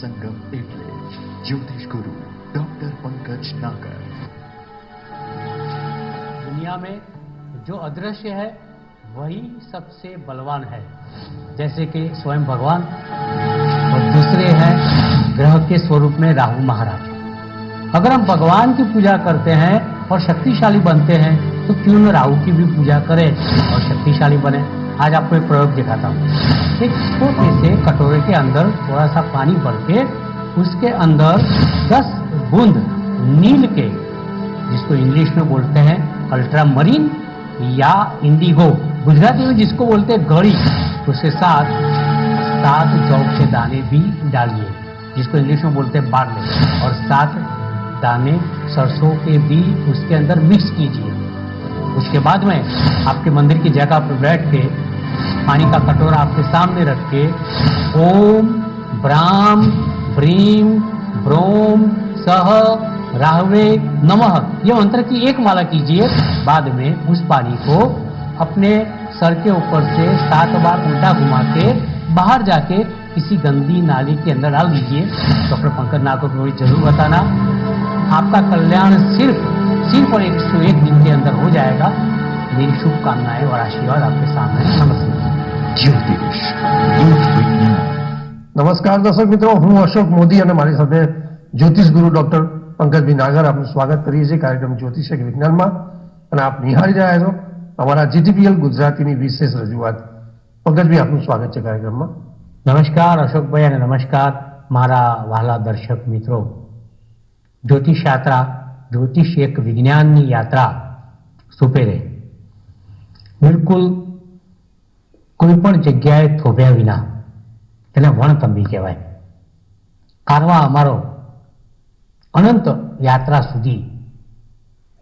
संगम એટલે ज्योतिष गुरु डॉक्टर पंकज नागर। दुनिया में जो अदृश्य है वही सबसे बलवान है, जैसे कि स्वयं भगवान, और दूसरे हैं ग्रह के स्वरूप में राहु महाराज। अगर हम भगवान की पूजा करते हैं और शक्तिशाली बनते हैं तो क्यों न राहु की भी पूजा करें और शक्तिशाली बने। आज आपको एक प्रयोग दिखाता हूँ। एक छोटे से कटोरे के अंदर थोड़ा सा पानी भर के उसके अंदर 10 बूंद नील के, जिसको इंग्लिश में बोलते हैं अल्ट्रामरीन या इंडिगो, गुजराती में जिसको बोलते हैं गड़ी, उसके साथ 7 जौ के दाने भी डालिए, जिसको इंग्लिश में बोलते हैं बार्ले, और 7 दाने सरसों के भी उसके अंदर मिक्स कीजिए। उसके बाद में आपके मंदिर की जगह पर बैठ के पानी का कटोरा आपके सामने रख के ओम ब्राम ब्रीम ब्रोम सह राहवे नमः ये मंत्र की एक माला कीजिए। बाद में उस पानी को अपने सर के ऊपर से 7 बार उल्टा घुमा के बाहर जाके किसी गंदी नाली के अंदर डाल दीजिए। डॉक्टर पंकज नागर को जरूर बताना, आपका कल्याण सिर्फ और 101 दिन के अंदर हो जाएगा। मेरी शुभकामनाएं और आशीर्वाद आपके सामने। नमस्ते। ज्योतिष लोक विज्ञान। नमस्कार दर्शक मित्रों, હું અશોક મોદી અને મારી સાથે જ્યોતિષ ગુરુ ડોક્ટર પંકજભાઈ નાગર આપનું સ્વાગત કરીએ છીએ કાર્યક્રમ જ્યોતિષ એક વિજ્ઞાનમાં, અને આપ નિહાળી રહ્યા છો અમારા જીટીપીએલ ગુજરાતીની વિશેષ રજૂઆત। પંકજભાઈ આપનું સ્વાગત છે કાર્યક્રમમાં। નમસ્કાર અશોકભાઈ અને નમસ્કાર મારા વહાલા દર્શક મિત્રો। જ્યોતિષ યાત્રા, જ્યોતિષ એક વિજ્ઞાનની યાત્રા સુપેરે બિલકુલ કોઈ પણ જગ્યાએ થોભ્યા વિના તેને વણતંબી કહેવાય। કારવા અમારો અનંત યાત્રા સુધી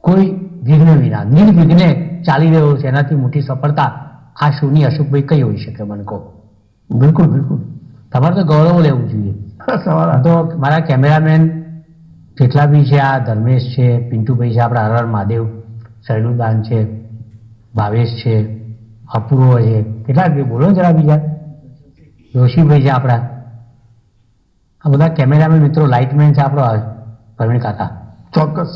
કોઈ વિઘ્ન વિના નિર્વિઘ્ને ચાલી રહ્યો છે, એનાથી મોટી સફળતા આ શોની અશોકભાઈ કઈ હોઈ શકે? મને કહો। બિલકુલ બિલકુલ, તમારે તો ગૌરવ લેવું જોઈએ। સવાલ તો મારા કેમેરામેન જેટલા બી છે, આ ધર્મેશ છે, પિન્ટુભાઈ છે, આપણા હર હર મહાદેવ, શૈલુદાન છે, ભાવેશ છે, અપૂર્વ છે, કેટલા બોલો જરા બીજા, જોશીભાઈ છે આપણા, આ બધા કેમેરામેન મિત્રો, લાઇટમેન છે આપણો પ્રવીણ કાકા, ચોક્કસ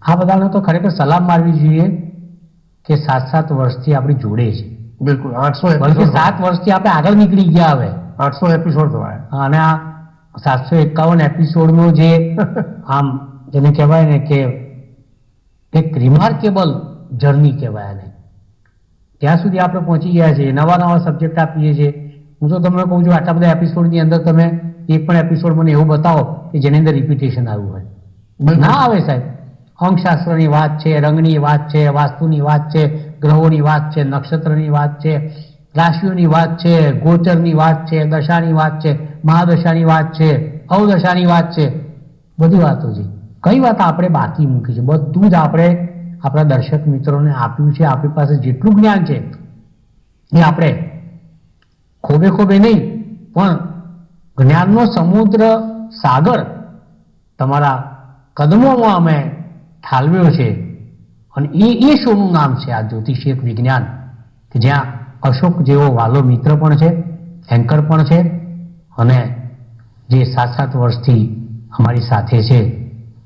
આ બધાને તો ખરેખર સલામ મારવી જોઈએ કે 7 વર્ષથી આપણી જોડે છે। બિલકુલ 800 બલકે 7 વર્ષથી આપણે આગળ નીકળી ગયા હવે, 800 એપિસોડ થવાય, અને આ 751 એપિસોડનો જે આમ જેને કહેવાય ને કે એક રિમાર્કેબલ જર્ની કહેવાય આને, ત્યાં સુધી આપણે પહોંચી ગયા છીએ। નવા સબ્જેક્ટ આપીએ છીએ। હું તો તમને કહું છું, આટલા બધા એપિસોડની અંદર તમે એક પણ એપિસોડ મને એવો બતાવો કે જેની અંદર રિપીટેશન આવ્યું હોય, ના આવે સાહેબ। અંકશાસ્ત્રની વાત છે, રંગની વાત છે, વાસ્તુની વાત છે, ગ્રહોની વાત છે, નક્ષત્રની વાત છે, રાશિઓની વાત છે, ગોચરની વાત છે, દશાની વાત છે, મહાદશાની વાત છે, અવદશાની વાત છે, બધી વાતો છે। કઈ વાત આપણે બાકી મૂકી છે? બધું જ આપણે આપણા દર્શક મિત્રોને આપ્યું છે। આપણી પાસે જેટલું જ્ઞાન છે એ આપણે ખોબે નહીં, પણ જ્ઞાનનો સમુદ્ર સાગર તમારા કદમોમાં અમે ઠાલવ્યો છે, અને એ શોનું નામ છે આ જ્યોતિષ એક વિજ્ઞાન, કે જ્યાં અશોક જેવો વાલો મિત્ર પણ છે, એન્કર પણ છે, અને જે 7 વર્ષથી અમારી સાથે છે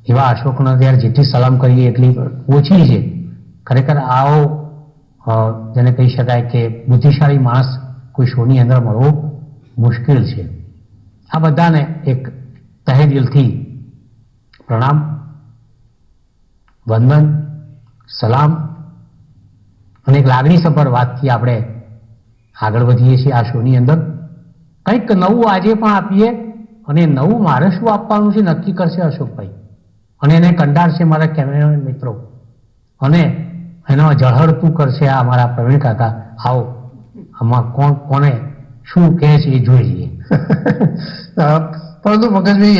એવા અશોકને ત્યારે જેટલી સલામ કરીએ એટલી ઓછી છે। ખરેખર આવો જેને કહી શકાય કે બુદ્ધિશાળી માણસ કોઈ શોની અંદર મળવો મુશ્કેલ છે। આ બધાને એક તહે દિલથી પ્રણામ, વંદન, સલામ, અને એક લાગણીસભર વાતથી આપણે આગળ વધીએ છીએ આ શોની અંદર। કંઈક નવું આજે પણ આપીએ, અને નવું મારે શું આપવાનું છે નક્કી કરશે અશોકભાઈ, અને એને કંટાળશે મારા કેમેરામેન મિત્રો, અને એનો ઝળહળતું કરશે આ અમારા પ્રવીણ કાકા। આવો આમાં કોને શું કહે છે એ જોઈ લઈએ। પરંતુ પંકજભાઈ,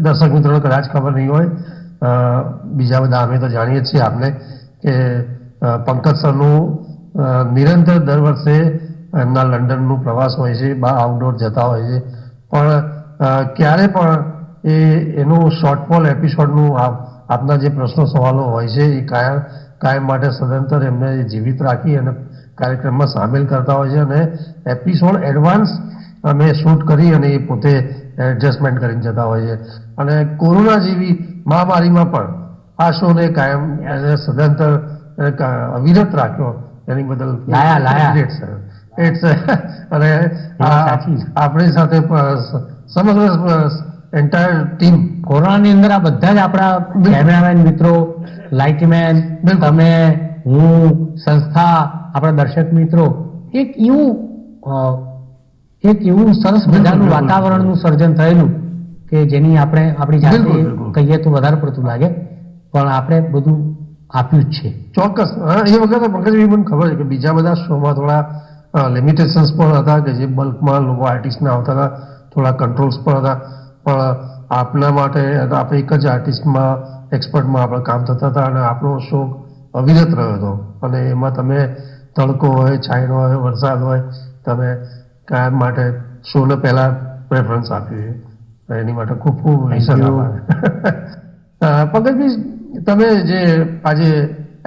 દર્શક મિત્રોને કદાચ ખબર નહીં હોય, બીજા બધા અમે તો જાણીએ છીએ આપને કે પંકજ સરનું નિરંતર દર વર્ષે એમના લંડનનું પ્રવાસ હોય છે, બહાર આઉટડોર જતા હોય છે, પણ ક્યારે પણ એનું શોર્ટફોલ એપિસોડનું આપના જે પ્રશ્નો સવાલો હોય છે એ કાયમ માટે સદંતર એમને જીવિત રાખી અને કાર્યક્રમમાં સામેલ કરતા હોય છે, અને એપિસોડ એડવાન્સ અમે શૂટ કરી અને એ પોતે એડજસ્ટમેન્ટ કરીને જતા હોય છે. અને કોરોના જેવી મહામારીમાં પણ આ શોને કાયમ એને સદંતર અવિરત રાખ્યો એની બદલ લાયા. ઇટ્સ અને આપણી સાથે સમગ્ર એન્ટાયર ટીમ કોરોનાની અંદર આ બધા જ આપણા કેમેરામેન મિત્રો, લાઇટમેન, તમે, હું, સંસ્થા, આપણા દર્શક મિત્રો એક એવું સરસ મજાનું વાતાવરણનું સર્જન થયેલું કે જેની આપણે આપણી જાતે કહીએ તો વધારે પડતું લાગે, પણ આપણે બધું આપ્યું જ છે. ચોક્કસ. એ વખતે પંકજભાઈ મને ખબર છે કે બીજા બધા શોમાં થોડા લિમિટેશન્સ પણ હતા કે જે બલ્કમાં લોકો આર્ટિસ્ટના આવતા હતા, થોડા કંટ્રોલ્સ પણ હતા, પણ આપના માટે આપણે એક જ આર્ટિસ્ટમાં એક્સપર્ટમાં આપણે કામ થતા હતા અને આપણો શો અવિરત રહ્યો હતો. અને એમાં તમે તડકો હોય, છાંયડો હોય, વરસાદ હોય, તમે કાયમ માટે શોને પહેલા પ્રેફરન્સ આપ્યું છે. એની માટે ખૂબ ખૂબ વિશેષ આભાર. પંકજભાઈ, તમે જે આજે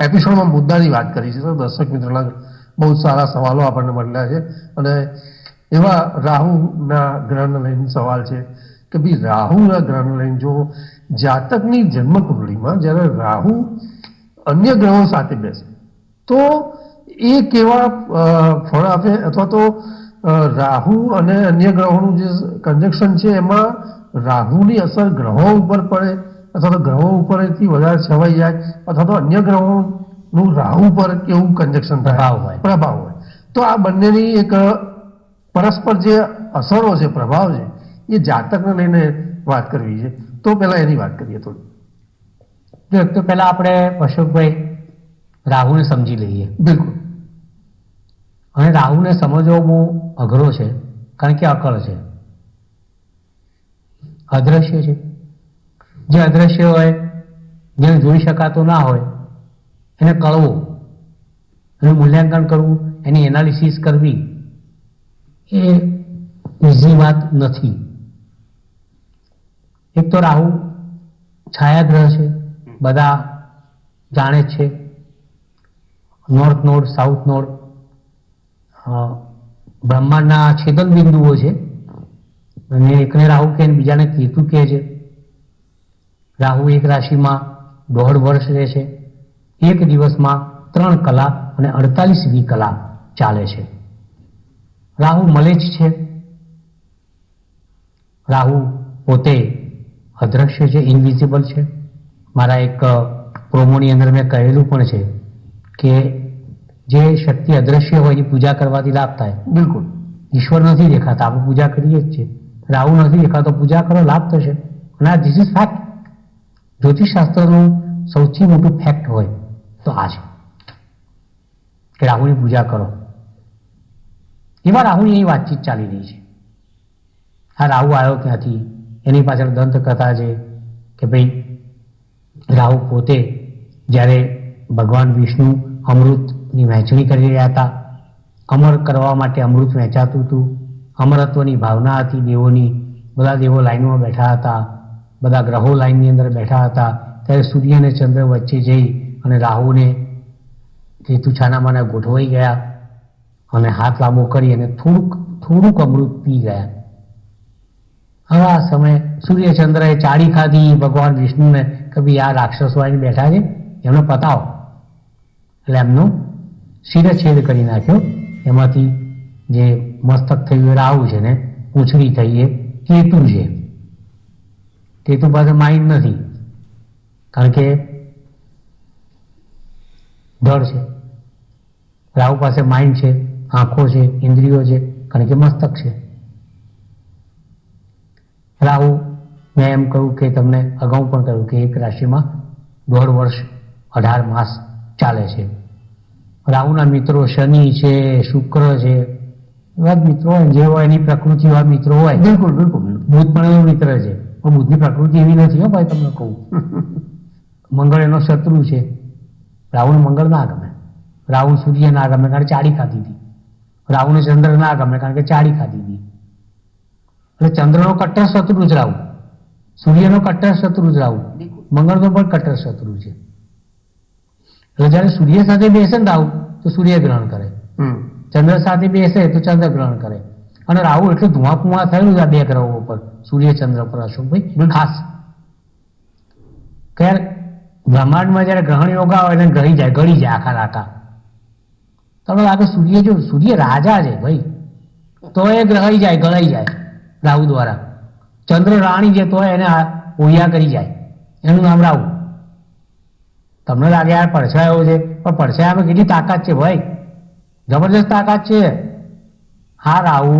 એપિસોડમાં મુદ્દાની વાત કરી છે તો દર્શક મિત્રોના બહુ સારા સવાલો આપણને મળ્યા છે અને એવા રાહુના ગ્રહને લઈને સવાલ છે કે ભાઈ રાહુના ગ્રહને લઈને જો જાતકની જન્મકુંડળીમાં જ્યારે રાહુ અન્ય ગ્રહો સાથે બેસે તો એ કેવા ફળ આપે, અથવા તો રાહુ અને અન્ય ગ્રહોનું જે કન્જક્શન છે એમાં રાહુની અસર ગ્રહો ઉપર પડે અથવા તો ગ્રહો ઉપરથી વધારે છવાઈ જાય, અથવા તો અન્ય ગ્રહોનું રાહુ પર કેવું કન્જક્શન પ્રભાવ હોય, તો આ બંનેની એક પરસ્પર જે અસરો છે, પ્રભાવ છે, એ જાતકને લઈને વાત કરવી છે. તો પહેલા એની વાત કરીએ થોડી. તો પહેલા આપણે અશોકભાઈ રાહુને સમજી લઈએ. બિલકુલ. અને રાહુને સમજવો બહુ અઘરો છે, કારણ કે અકળ છે, અદ્રશ્ય છે. જે અદ્રશ્ય હોય, જેને જોઈ શકાતો ના હોય, એને કળવું, એનું મૂલ્યાંકન કરવું, એની એનાલિસિસ કરવી એ ઇઝી વાત નથી. એક તો રાહુ છાયાગ્રહ છે, બધા જાણે જ છે. નોર્થ નોડ, સાઉથ નોડ બ્રહ્માંડના છેદન બિંદુઓ છે, અને એકને રાહુ કહે બીજાને કેતુ કહે છે. રાહુ એક રાશિમાં 1.5 વર્ષ રહે છે. એક દિવસમાં 3 કલાક અને 48 કલાક ચાલે છે. રાહુ મલેચ્છ છે. રાહુ પોતે અદ્રશ્ય છે, ઇનવિઝિબલ છે. મારા એક પ્રોમોની અંદર મેં કહેલું પણ છે કે જે શક્તિ અદ્રશ્ય હોય એની પૂજા કરવાથી લાભ થાય. બિલકુલ. ઈશ્વર નથી દેખાતા, આપણે પૂજા કરીએ જ છે. રાહુ નથી દેખાતો, પૂજા કરો, લાભ થશે. અને આ ધીસ ઇઝ ફેક્ટ. જ્યોતિષશાસ્ત્રનું સૌથી મોટું ફેક્ટ હોય તો આ છે કે રાહુની પૂજા કરો. એમાં રાહુની અહીં વાતચીત ચાલી રહી છે. આ રાહુ આવ્યો ક્યાંથી, એની પાછળ દંતકથા છે કે ભાઈ રાહુ પોતે જ્યારે ભગવાન વિષ્ણુ અમૃતની વહેંચણી કરી રહ્યા હતા, અમર કરવા માટે અમૃત વહેંચાતું હતું, અમરત્વની ભાવના હતી દેવોની, બધા દેવો લાઈનમાં બેઠા હતા, બધા ગ્રહો લાઈનની અંદર બેઠા હતા, ત્યારે સૂર્ય અને ચંદ્ર વચ્ચે જઈ અને રાહુને કેતુ છાનામાના ગોઠવાઈ ગયા અને હાથ લાંબો કરી અને થોડુંક અમૃત પી ગયા. હવે આ સમયે સૂર્યચંદ્રએ ચાડી ખાધી ભગવાન વિષ્ણુને કે ભાઈ આ રાક્ષસો આવીને બેઠા છે, એમને પતાવો. એટલે એમનો શિરછેદ કરી નાખ્યો. એમાંથી જે મસ્તક થયું એ રાહુ છે ને પૂંછડી થઈ એ કેતુ છે. કેતુ પાસે માઇન્ડ નથી, કારણ કે ધડ છે. રાહુ પાસે માઇન્ડ છે, આંખો છે, ઇન્દ્રિયો છે, કારણ કે મસ્તક છે. રાહુ, મેં એમ કહ્યું કે તમને અગાઉ પણ કહ્યું કે એક રાશિમાં 1.5 વર્ષ 18 માસ ચાલે છે. રાહુના મિત્રો શનિ છે, શુક્ર છે, એવા મિત્રો હોય જે હોય એની પ્રકૃતિ એવા મિત્રો હોય. બિલકુલ બિલકુલ. બુધ પણ એવો મિત્ર છે, પણ બુધની પ્રકૃતિ એવી નથી. ભાઈ તમને કહું, મંગળ એનો શત્રુ છે. રાહુને મંગળ ના ગમે, રાહુ સૂર્ય ના ગમે કારણ કે ચાડી ખાધી હતી, રાહુને ચંદ્ર ના ગમે કારણ કે ચાડી ખાધી હતી. એટલે ચંદ્રનો કટ્ટર શત્રુ જ રાહુ, સૂર્યનો કટ્ટર શત્રુ જ રાહુ, મંગળનો પણ કટ્ટર શત્રુ છે. એટલે જયારે સૂર્ય સાથે બેસે ને રાહુ તો સૂર્ય ગ્રહણ કરે, ચંદ્ર સાથે બેસે તો ચંદ્ર ગ્રહણ કરે. અને રાહુ એટલું ધુઆપુઆ થયેલું છે આ બે ગ્રહો ઉપર, સૂર્ય ચંદ્ર પર અશોકભાઈ ખાસ. કે બ્રહ્માંડમાં જયારે ગ્રહણ યોગ આવે એટલે ગળી જાય, ગળી જાય આખા. તમને લાગે સૂર્ય રાજા છે ભાઈ, તો એ ગ્રહાઈ જાય, ગળાઈ જાય રાહુ દ્વારા. ચંદ્ર રાણી છે તો એને ઓયા કરી જાય, એનું નામ રાહુ. તમને લાગે યાર પડછાયો છે, પણ પડછાયામાં કેટલી તાકાત છે ભાઈ, જબરજસ્ત તાકાત છે. હા રાહુ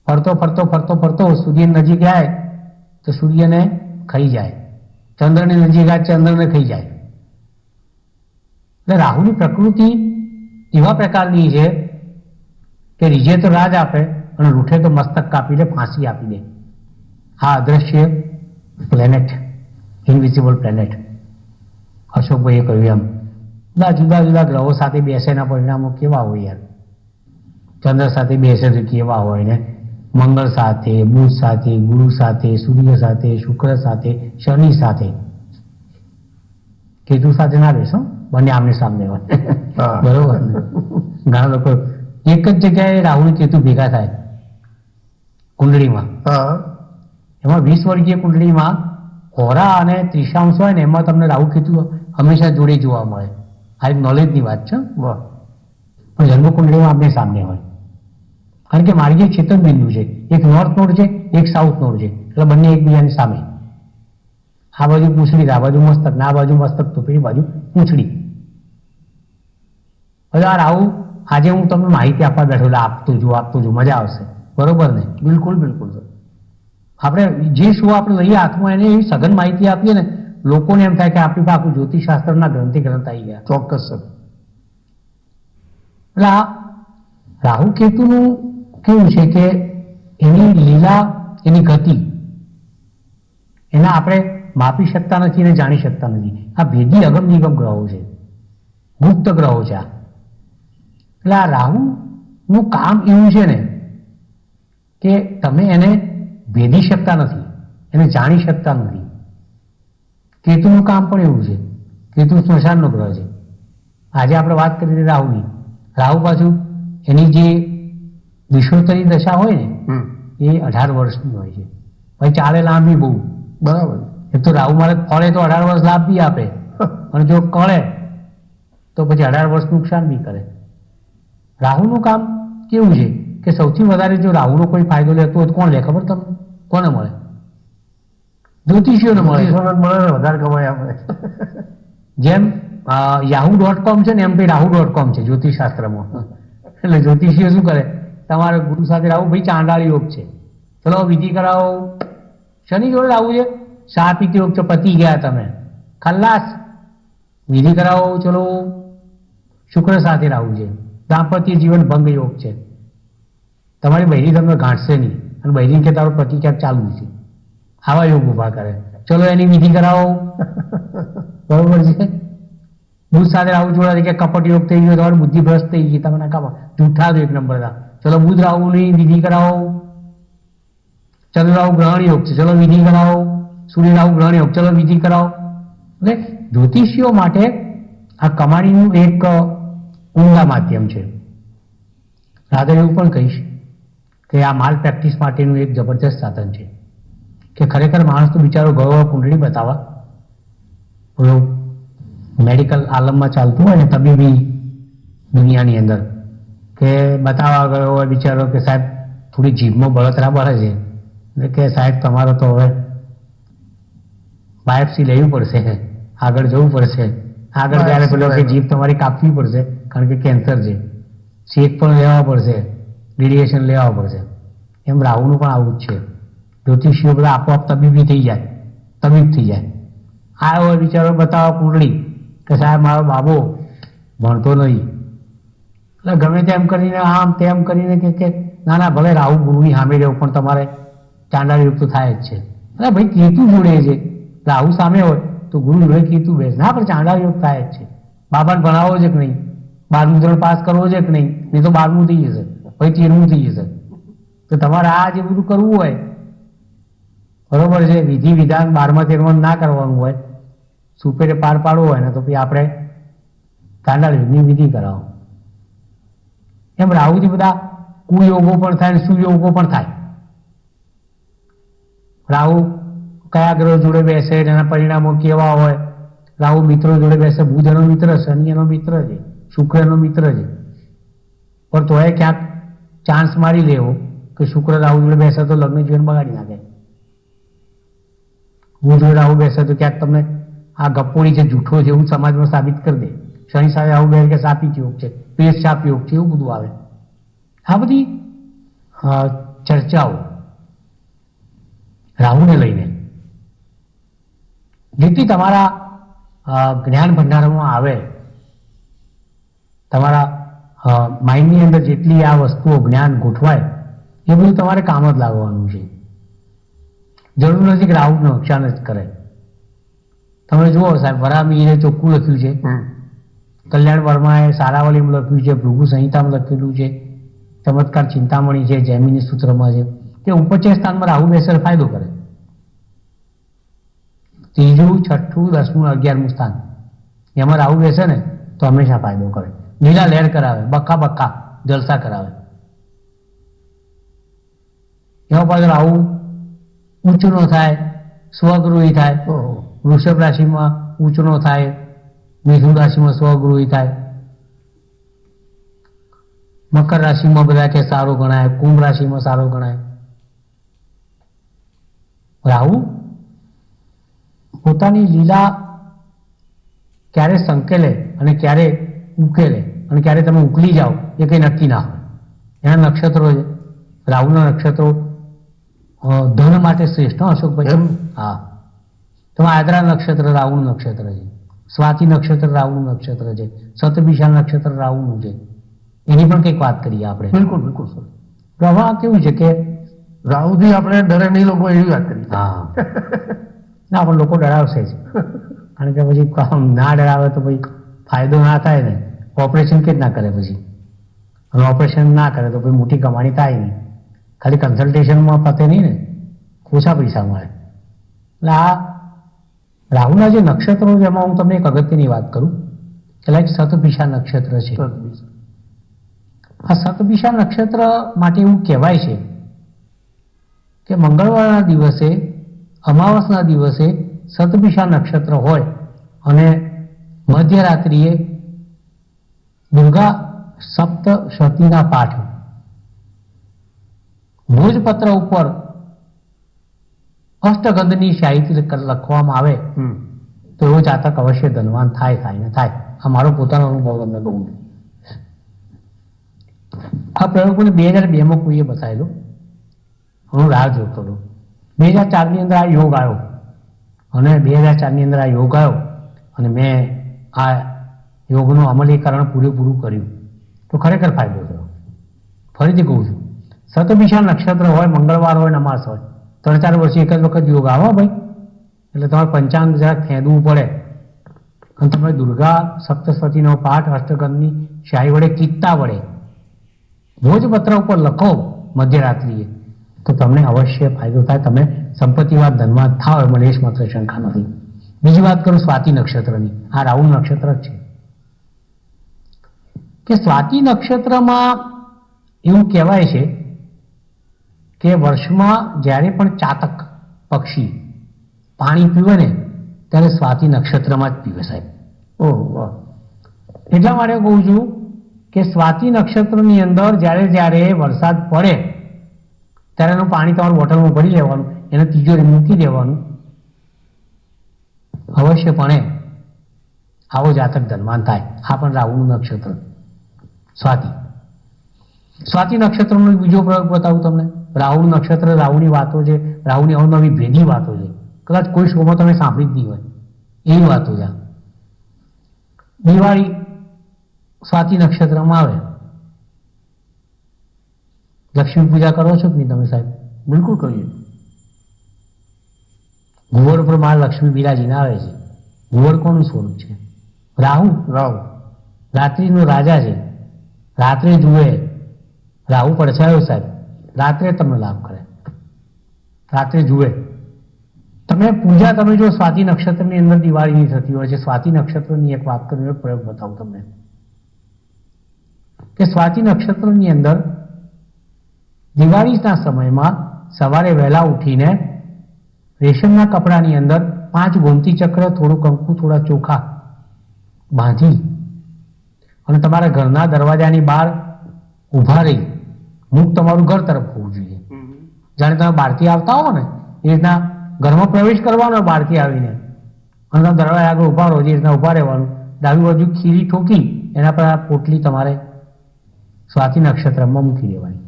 ફરતો સૂર્ય નજીક જાય તો સૂર્યને ખાઈ જાય, ચંદ્રની નજીક આવે ચંદ્રને ખાઈ જાય. એટલે રાહુની પ્રકૃતિ એવા પ્રકારની છે કે રીજે તો રાજ આપે અને રૂઠે તો મસ્તક કાપી દે, ફાંસી આપી દે. આ અદ્રશ્ય પ્લેનેટ, ઇનવિઝિબલ પ્લેનેટ, અશોકભાઈએ કહ્યું એમ. જુદા જુદા ગ્રહો સાથે બેસેના પરિણામો કેવા હોય યાર. ચંદ્ર સાથે બેસે તો કેવા હોય ને, મંગળ સાથે, બુધ સાથે, ગુરુ સાથે, સૂર્ય સાથે, શુક્ર સાથે, શનિ સાથે. કેતુ સાથે ના બેસો, બંને આમને સામને હોય. બરોબર ને? ઘણા લોકો એક જ જગ્યાએ રાહુ કેતુ ભેગા થાય કુંડળીમાં. એમાં 20 વર્ગીય કુંડળીમાં હોરા અને ત્રિશાંશ હોય ને, એમાં તમને રાહુ કેતુ હંમેશા જોડે જોવા મળે. આ એક નોલેજની વાત છે. પણ જન્મ કુંડળીમાં આમને સામને હોય, કારણ કે માર્ગીય છેતન બિંદુ છે. એક નોર્થ નોડ છે, એક સાઉથ નોડ છે, એટલે બંને એકબીજાની સામે. આ બાજુ પૂંછડી, આ બાજુ મસ્તક, આ બાજુ મસ્તક તો પેલી બાજુ પૂંછડી. હવે આ રાહુ આજે હું તમને માહિતી આપવા બેઠો, આપતું જો મજા આવશે. બરોબર ને? બિલકુલ સર. આપણે જે શું આપણે લઈએ હાથમાં એને એવી સઘન માહિતી આપીએ ને, લોકોને એમ થાય કે આપણી પાસે આખું જ્યોતિષશાસ્ત્રના ગ્રંથ આવી ગયા. ચોક્કસ સર. એટલે આ રાહુ કેતુનું કેવું છે કે એની લીલા, એની ગતિ, એના આપણે માપી શકતા નથી અને જાણી શકતા નથી. આ ભેદી અગમ નિગમ ગ્રહો છે, ગુપ્ત ગ્રહો છે આ. એટલે આ રાહુનું કામ એવું છે ને કે તમે એને ભેદી શકતા નથી, એને જાણી શકતા નથી. કેતુનું કામ પણ એવું છે. કેતુ સ્મશાનનો ગ્રહ છે. આજે આપણે વાત કરી હતી રાહુની. રાહુ પાછું એની જે વિશ્વોત્તરી દશા હોય ને એ 18 વર્ષની હોય છે. પછી ચાલે લાંબી બહુ. બરાબર. એ તો રાહુ મારે ફળે તો 18 વર્ષ લાભ બી આપે, અને જો કળે તો પછી 18 વર્ષ નુકસાન બી કરે. રાહુનું કામ કેવું છે કે સૌથી વધારે જો રાહુનો કોઈ ફાયદો લેતો હોય તો કોણ લે ખબર તમને? કોને મળે? જ્યોતિષીઓને મળે. વધારે કમાય આપણે. જેમ yahoo.com છે ને, એમ ભાઈ રાહુ.com છે જ્યોતિષશાસ્ત્રમાં. એટલે જ્યોતિષીઓ શું કરે, તમારે ગુરુ સાથે રાહુ, ભાઈ ચાંડાળી યોગ છે, ચલો વિધિ કરાવો. શનિ જોડે રાહુ છે, શા પીતી યોગ છે, પતી ગયા તમે, ખલ્લાસ. વિધિ કરાવો, ચલો. શુક્ર સાથે રાહુ છે, દાંપત્ય જીવન ભંગ યોગ છે. તમારી બહેરી તમને ગાંઠશે નહીં, અને બહેરી કે તારો પતિ ક્યાંક ચાલુ છે, આવા યોગ ઉભા કરે. ચલો એની વિધિ કરાવો. બરોબર છે. બુધ સાથે રાહુ જોડા કે કપટ યોગ થઈ ગયો, તમારી બુદ્ધિ ભ્રષ્ટ થઈ ગઈ, તમે નાખા જૂઠા દો એક નંબર ના. ચલો બુધ રાહુની વિધિ કરાવો. ચંદ્ર રાહુ ગ્રહણ યોગ છે, ચલો વિધિ કરાવો. સૂર્ય રાહુ ગ્રહણ યોગ, ચલો વિધિ કરાવો. એટલે જ્યોતિષીઓ માટે આ કમાણીનું એક ઊંડા માધ્યમ છે. રાધે એવું પણ કહીશ કે આ માલ પ્રેક્ટિસ માટેનું એક જબરજસ્ત સાધન છે. કે ખરેખર માણસ તો બિચારો ગયો કુંડળી બતાવવા, મેડિકલ આલમમાં ચાલતું હોય ને, તબીબી દુનિયાની અંદર, કે બતાવવા ગયો હોય બિચારો કે સાહેબ થોડી જીભમાં બળતરા બળે છે, એટલે કે સાહેબ તમારો તો હવે બાયોપ્સી લેવી પડશે, આગળ જવું પડશે. આગળ જ્યારે પેલો કે જીભ તમારી કાપવી પડશે કારણ કે કેન્સર છે, શેક પણ લેવા પડશે, રેડિયેશન લેવા પડશે. એમ રાહુનું પણ આવું જ છે. જ્યોતિષીઓ બધા આપોઆપ તબીબ થઈ જાય. આ હોય બિચારો બતાવવા કુંડળી કે સાહેબ મારો બાબો ભણતો નહીં, એટલે ગમે તેમ કરીને આમ તેમ કરીને કે ના ભલે રાહુ ગુરુની સામે રહેવું, પણ તમારે ચાંડાળ યુગ તો થાય જ છે. એટલે ભાઈ કેતુ જોડે છે, રાહુ સામે હોય તો ગુરુ જોડે કેતુ બેસે, ના પણ ચાંડાળ યુગ થાય જ છે. બાબાને ભણાવો છે કે નહીં, 12મું ધોરણ પાસ કરવો છે કે નહીં તો 12મું થઈ જશે, પછી 13મું થઈ જશે. તો તમારે આ જે બધું કરવું હોય, બરોબર છે, વિધિ વિધાન 12મા 13મા ના કરવાનું હોય, સુપેરે પાર પાડવું હોય ને તો પછી આપણે ચાંડાળ યુગની વિધિ કરાવો. એમ રાહુજી બધા કુયોગો પણ થાય અને સુયોગો પણ થાય. રાહુ કયા ગ્રહ જોડે બેસે એના પરિણામો કેવા હોય? રાહુ મિત્રો જોડે બેસે, બુધ એનો મિત્ર, શનિ એનો મિત્ર છે, શુક્ર એનો મિત્ર છે. પણ તોય ક્યાંક ચાન્સ મારી લેવો કે શુક્ર રાહુ જોડે બેસે તો લગ્ન જીવન બગાડી નાખે. બુધ જોડે રાહુ બેસે તો ક્યાંક તમને આ ગપ્પોડી છે, જૂઠો છે એવું સમાજમાં સાબિત કરી દે. શનિ સાથે રાહુ બેસે કે સાપિત યોગ છે, પેશ શાપ યોગ છે, એવું બધું આવે. આ બધી ચર્ચાઓ રાહુને લઈને જેટલી તમારા જ્ઞાન ભંડારમાં આવે, તમારા માઇન્ડની અંદર જેટલી આ વસ્તુઓ જ્ઞાન ગોઠવાય એ બધું તમારે કામ જ લાગવાનું છે. જરૂર નથી કે રાહુ નુકસાન જ કરે. તમે જુઓ સાહેબ, વરામીરે ચોખ્ખું લખ્યું છે, કલ્યાણ વર્માએ સારાવલીમાં લખ્યું છે, ભૃગુ સંહિતામાં લખેલું છે, ચમત્કાર ચિંતામણી છે, જૈમિની સૂત્રમાં છે કે ઉપચય સ્થાનમાં રાહુ બેસે ફાયદો કરે. ત્રીજું, છઠ્ઠું, 10મું, 11મું સ્થાન એમાં રાહુ બેસે ને તો હંમેશા ફાયદો કરે. લીલા લહેર કરાવે, બક્કા બક્કા જલસા કરાવે. એમાં પાછળ રાહુ ઊંચનો થાય, સ્વગૃહી થાય. વૃષભ રાશિમાં ઊંચનો થાય, મિથુન રાશિમાં સ્વગૃહી થાય, મકર રાશિમાં બધા કે સારો ગણાય, કુંભ રાશિમાં સારો ગણાય. રાહુ પોતાની લીલા ક્યારે સંકેલે અને ક્યારે ઉકેલે અને ક્યારે તમે ઉકલી જાઓ એ કઈ નક્કી ના હોય. એના નક્ષત્રો છે, રાહુના નક્ષત્રો ધન માટે શ્રેષ્ઠ. અશોકભાઈ, હા, તમે આદ્રા નક્ષત્ર રાહુનું નક્ષત્ર છે, સ્વાતિ નક્ષત્ર રાહુનું નક્ષત્ર છે, શતભિષા નક્ષત્ર રાહુનું છે. એની પણ કંઈક વાત કરીએ આપણે. બિલકુલ બિલકુલ સર. તો આમાં કેવું છે કે રાહુથી આપણે ડરે નહીં લોકો એવી વાત કરી. હા, ના પણ લોકો ડરાવશે જ, કારણ કે પછી ના ડરાવે તો પછી ફાયદો ના થાય ને. ઓપરેશન કે જ ના કરે પછી, અને ઓપરેશન ના કરે તો પછી મોટી કમાણી થાય નહીં. ખાલી કન્સલ્ટેશનમાં પતે નહીં ને, ઓછા પૈસા મળે. એટલે આ રાહુના જે નક્ષત્રો છે એમાં હું તમને એક અગત્યની વાત કરું. એટલે શતભિષા નક્ષત્ર છે. આ શતભિષા નક્ષત્ર માટે એવું કહેવાય છે કે મંગળવારના દિવસે, અમાવસના દિવસે શતભિષા નક્ષત્ર હોય અને મધ્યરાત્રિએ દુર્ગા સપ્તશતીના પાઠ ભોજપત્ર ઉપર અષ્ટગંધની શાહીથી લખવામાં આવે તો એવો જાતક અવશ્ય ધનવાન થાય ને થાય. આ મારો પોતાનો અનુભવ તમને કહું છું. આ પ્રયોગ મને 2002માં કોઈએ બતાવેલો. હું રાહ જોતો હતો. 2004ની અંદર આ યોગ આવ્યો અને 2004ની અંદર આ યોગ આવ્યો અને મેં આ યોગનું અમલીકરણ પૂરેપૂરું કર્યું તો ખરેખર ફાયદો થયો. ફરીથી કહું છું, શતભિષા નક્ષત્ર હોય, મંગળવાર હોય, અમાસ હોય, 3-4 વર્ષે એક જ વખત યોગ આવો ભાઈ. એટલે તમારે પંચાંગ જરાક ખેંદવું પડે અને તમે દુર્ગા સપ્તશતીનો પાઠ અષ્ટગંધની શાહી વડે કિત્તા વડે ભોજપત્ર ઉપર લખો મધ્યરાત્રિએ તો તમને અવશ્ય ફાયદો થાય. તમે સંપત્તિવાદ ધનવાદ થાવ એમાં લેશ માત્ર શંકા નથી. બીજી વાત કરું સ્વાતિ નક્ષત્રની. આ રાહુ નક્ષત્ર જ છે કે સ્વાતિ નક્ષત્રમાં એવું કહેવાય છે કે વર્ષમાં જ્યારે પણ ચાતક પક્ષી પાણી પીવે ને ત્યારે સ્વાતિ નક્ષત્રમાં જ પીવે સાહેબ. ઓહ વાહ! એટલા માટે કહું છું કે સ્વાતિ નક્ષત્રની અંદર જ્યારે જ્યારે વરસાદ પડે ત્યારે એનું પાણી તમારું બોટલમાં ભરી લેવાનું, એને તિજોરી મૂકી દેવાનું. અવશ્યપણે આવો જાતક ધનવાન થાય. આ પણ રાહુનું નક્ષત્ર સ્વાતિ. સ્વાતિ નક્ષત્રનો બીજો પ્રયોગ બતાવું તમને. રાહુનું નક્ષત્ર, રાહુની વાતો છે, રાહુની અવનવી ભેદી વાતો છે. કદાચ કોઈ શોમાં તમે સાંભળી જ નહીં હોય એવી વાતો છે. દિવાળી સ્વાતિ નક્ષત્રમાં આવે. લક્ષ્મી પૂજા કરો છો કે નહીં તમે સાહેબ? બિલકુલ કરીએ. ઘુવડ પર માં લક્ષ્મી બિરાજીને આવે છે. ઘુવડ કોનું સ્વરૂપ છે? રાહુ. રાહુ રાત્રિનો રાજા છે. રાત્રે જુએ, રાહુ પડછાયો સાહેબ, રાત્રે તમને લાભ કરે. રાત્રે જુએ તમે પૂજા, તમે જો સ્વાતિ નક્ષત્રની અંદર દિવાળીની થતી હોય છે. સ્વાતિ નક્ષત્રની એક વાત કરું, એક પ્રયોગ બતાવું તમને કે સ્વાતિ નક્ષત્રની અંદર દિવાળીના સમયમાં સવારે વહેલા ઉઠીને રેશમના કપડાની અંદર 5 ગોમતી ચક્ર, થોડું કંકુ, થોડા ચોખા બાંધી અને તમારા ઘરના દરવાજાની બહાર ઊભા રહી મુખ તમારું ઘર તરફ હોવું જોઈએ. જાણે તમે બહારથી આવતા હો ને એ રીતના ઘરમાં પ્રવેશ કરવાનો બહારથી આવીને અને તમે દરવાજા આગળ ઊભા રહો, જે રીતના ઊભા રહેવાનું. ડાબી બાજુ ખીરી ઠોકી એના પર આ પોટલી તમારે સ્વાતિ નક્ષત્રમાં મૂકી દેવાની.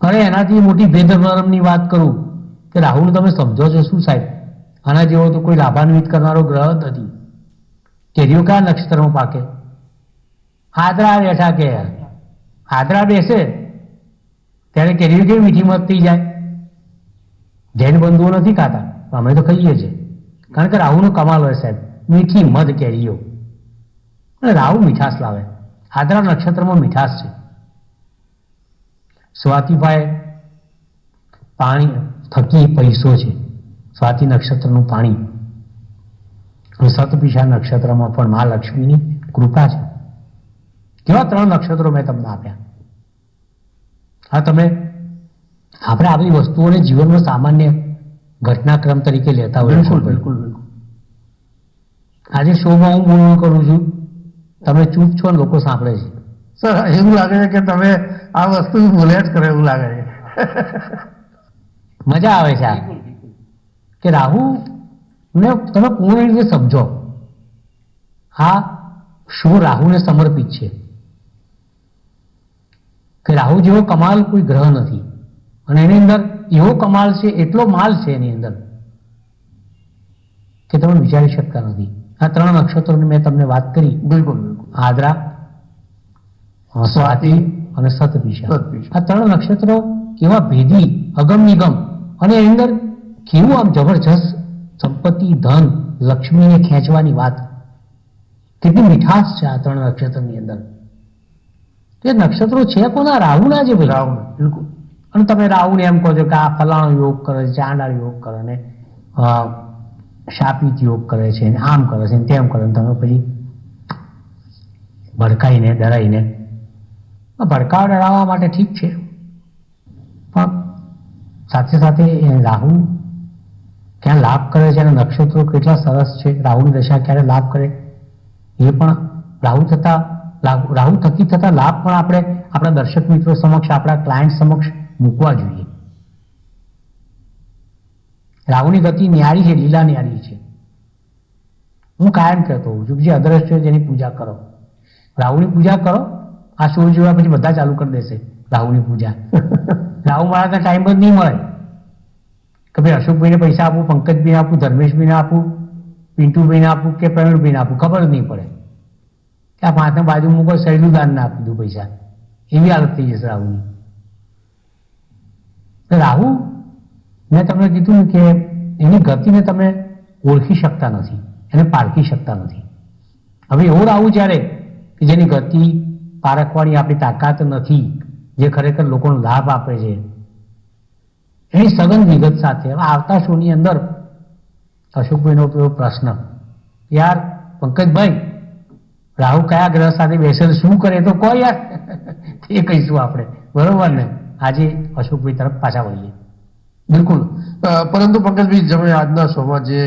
અને એનાથી મોટી ભેદભરમની વાત કરું કે રાહુલ તમે સમજો છો શું સાહેબ? આના જેવો તો કોઈ લાભાન્વિત કરનારો ગ્રહ જ નથી. કેરીઓ કયા નક્ષત્રમાં પાકે? આદરા બેઠા કે આદરા બેસે ત્યારે કેરીઓ કેવી મીઠી મત થઈ જાય. જૈન બંધુઓ નથી ખાતા, અમે તો ખાઈએ છીએ, કારણ કે રાહુનો કમાલ હોય સાહેબ, મીઠી મધ કેરીઓ. અને રાહુ મીઠાશ લાવે. આદરા નક્ષત્રમાં મીઠાશ છે. સ્વાતિભાઈ પાણી થકી પૈસો છે, સ્વાતિ નક્ષત્રનું પાણી. સતપિશા નક્ષત્રમાં પણ મહાલક્ષ્મીની કૃપા છે. કેવા 3 નક્ષત્રો મેં તમને આપ્યા. હા, તમે આપણે આપણી વસ્તુઓને જીવનમાં સામાન્ય ઘટનાક્રમ તરીકે લેતા હોય. બિલકુલ બિલકુલ બિલકુલ. આજે શોમાં હું બોલવું કરું છું, તમે ચૂપ છો ને લોકો સાંભળે છે. સર, એવું લાગે છે કે તમે આ વસ્તુ બોલ્યા જ કરે એવું લાગે છે. મજા આવે છે આ કે રાહુ ને તમે પૂર્ણ રીતે સમજો. આ શો રાહુને સમર્પિત છે કે રાહુ જેવો કમાલ કોઈ ગ્રહ નથી અને એની અંદર એવો કમાલ છે, એટલો માલ છે એની અંદર કે તમે વિચારી શકતા નથી. આ 3 નક્ષત્રોની મેં તમને વાત કરી. બિલકુલ આદ્રા, સ્વાતિ અને સતપિશા. આ 3 નક્ષત્રો કેવા ભેદી, અગમ નિગમ, અને એની અંદર કેવું આમ જબરજસ્ત સંપત્તિ, ધન, લક્ષ્મીને ખેંચવાની વાત. કેટલી મીઠાશ છે આ 3 નક્ષત્રની અંદર. એ નક્ષત્રો છે કોના? રાહુના છે ભાઈ. રાહુ, બિલકુલ. અને તમે રાહુને એમ કહો છો કે આ ફલાણો યોગ કરે છે, ચાંડાળ યોગ કરે ને શાપિત યોગ કરે છે ને આમ કરે છે ને તેમ કરે. તમે પછી ભડકાઈને ડરાઈને, ભડકાવા ડરાવવા માટે ઠીક છે, પણ સાથે સાથે રાહુ ક્યાં લાભ કરે છે અને નક્ષત્રો કેટલા સરસ છે, રાહુની દશા ક્યારે લાભ કરે એ પણ રાહુ થકી થતા લાભ પણ આપણે આપણા દર્શક મિત્રો સમક્ષ, આપણા ક્લાયન્ટ સમક્ષ મૂકવા જોઈએ. રાહુની ગતિ ન્યારી છે, લીલા ન્યારી છે. હું કાયમ કહેતો હોઉં છું કે જે અદ્રશ્ય છે જેની પૂજા કરો, રાહુની પૂજા કરો. આ શો જોયા પછી બધા ચાલુ કરી દેશે રાહુની પૂજા. રાહુ મારા ત્યાં ટાઈમ જ નહીં મળે કે ભાઈ અશોકભાઈને પૈસા આપું, પંકજભાઈને આપું, ધર્મેશભાઈને આપું, પિન્ટુભાઈને આપું કે પ્રવીણભાઈને આપું, ખબર જ નહીં પડે કે આ 5ને બાજુ મૂકો, સહેલું દાનને આપી દઉં પૈસા, એવી હાલત થઈ જશે રાહુની. રાહુ મેં તમને કીધું ને કે એની ગતિને તમે ઓળખી શકતા નથી, એને પારખી શકતા નથી. હવે એવો રાહુ જ્યારે કે જેની ગતિ પારખવાની આપણી તાકાત નથી, જે ખરેખર લોકોનો લાભ આપે છે, એની સઘન વિગત સાથે આવતા શોની અંદર અશોકભાઈનો એવો પ્રશ્ન, યાર પંકજભાઈ રાહુ કયા ગ્રહ સાથે બેસે શું કરે તો કહો યાર, એ કહીશું આપણે, બરોબર ને? આજે અશોકભાઈ તરફ પાછા વળીએ. બિલકુલ. પરંતુ પંકજભાઈ, તમે આજના શોમાં જે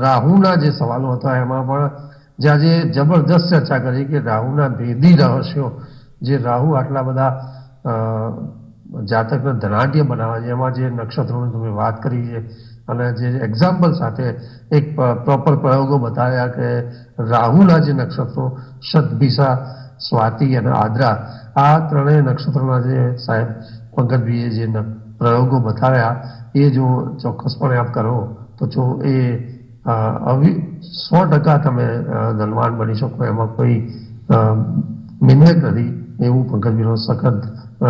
રાહુના જે સવાલો હતા એમાં પણ જે આજે જબરદસ્ત ચર્ચા કરી કે રાહુના ભેદી રહસ્યો, જે રાહુ આટલા બધા જાતકને ધનાઢ્ય બનાવે છે, એમાં જે નક્ષત્રોની તમે વાત કરી છે અને જે એક્ઝામ્પલ સાથે એક પ્રોપર પ્રયોગો બતાવ્યા કે રાહુના જે નક્ષત્રો શતભિષા, સ્વાતિ અને આદ્રા, આ 3 નક્ષત્રોના જે સાહેબ પંકજભાઈએ જે પ્રયોગો બતાવ્યા એ જો ચોક્કસપણે આપ કરો તો જો એ 100% તમે ધનવાન બની શકો, એમાં કોઈ મિન્નત નથી. એવું પંકજભાઈનો સખત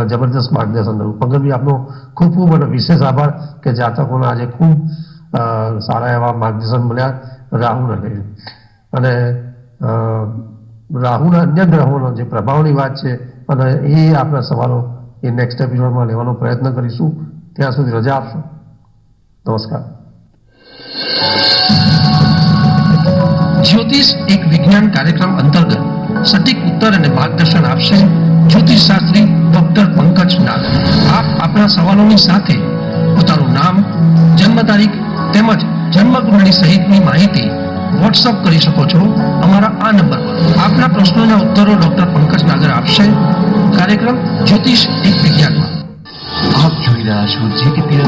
જબરદસ્ત માર્ગદર્શન રહ્યું. પંકજભાઈ, આપનો ખૂબ ખૂબ અને વિશેષ આભાર કે જાતકોના આજે ખૂબ સારા એવા માર્ગદર્શન મળ્યા રાહુને લઈને. અને રાહુના અન્ય ગ્રહોનો જે પ્રભાવની વાત છે અને એ આપણા સવાલો એ નેક્સ્ટ એપિસોડમાં લેવાનો પ્રયત્ન કરીશું. ત્યાં સુધી રજા આપશો. નમસ્કાર. જ્યોતિષ એક વિજ્ઞાન કાર્યક્રમ અંતર્ગત સટીક ઉત્તર અને માર્ગદર્શન આપશે જ્યોતિષશાસ્ત્રી ડોક્ટર પંકજ નાગર. આપ આપણા સવાલોની સાથે પોતાનું નામ, જન્મ તારીખ તેમજ જન્મકુંડળી સહિતની માહિતી વોટ્સઅપ કરી શકો છો અમારા આ નંબર પર. આપના પ્રશ્નોના ઉત્તરો ડોક્ટર પંકજ નાગર આપશે. કાર્યક્રમ જ્યોતિષ એક વિજ્ઞાનમાં. આપ જોઈ રહ્યા છો GTPL